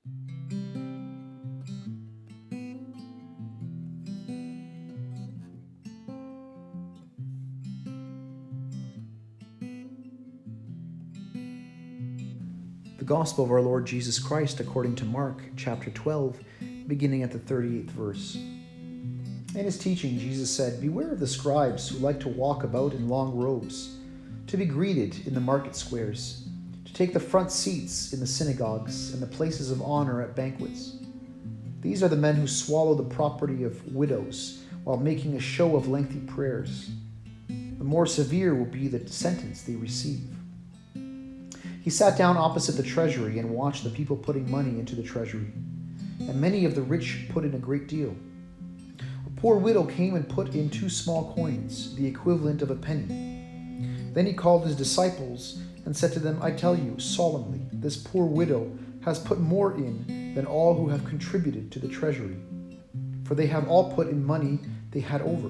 The Gospel of our Lord Jesus Christ according to Mark, chapter 12, beginning at the 38th verse. In his teaching, Jesus said, "Beware of the scribes who like to walk about in long robes, to be greeted in the market squares, to take the front seats in the synagogues and the places of honor at banquets. These are the men who swallow the property of widows while making a show of lengthy prayers. The more severe will be the sentence they receive." He sat down opposite the treasury and watched the people putting money into the treasury, and many of the rich put in a great deal. A poor widow came and put in 2 small coins, the equivalent of a penny. Then he called his disciples and said to them, "I tell you solemnly, this poor widow has put more in than all who have contributed to the treasury, for they have all put in money they had over.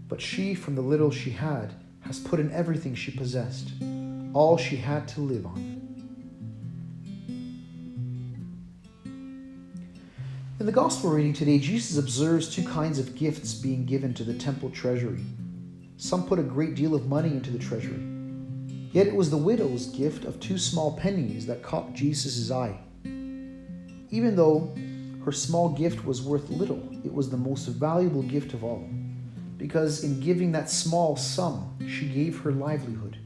But she, from the little she had, has put in everything she possessed, all she had to live on." In the Gospel reading today, Jesus observes 2 kinds of gifts being given to the temple treasury. Some put a great deal of money into the treasury. Yet it was the widow's gift of 2 small pennies that caught Jesus' eye. Even though her small gift was worth little, it was the most valuable gift of all, because in giving that small sum, she gave her livelihood.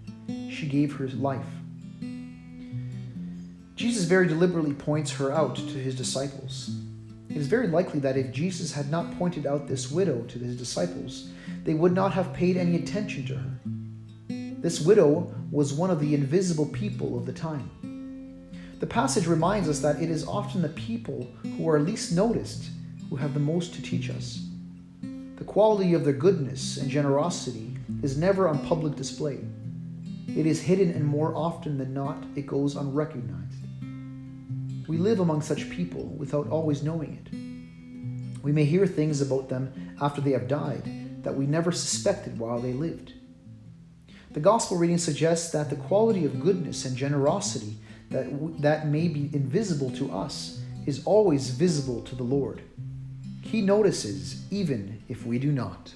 She gave her life. Jesus very deliberately points her out to his disciples. It is very likely that if Jesus had not pointed out this widow to his disciples, they would not have paid any attention to her. This widow was one of the invisible people of the time. The passage reminds us that it is often the people who are least noticed who have the most to teach us. The quality of their goodness and generosity is never on public display. It is hidden, and more often than not, it goes unrecognized. We live among such people without always knowing it. We may hear things about them after they have died that we never suspected while they lived. The Gospel reading suggests that the quality of goodness and generosity that may be invisible to us is always visible to the Lord. He notices even if we do not.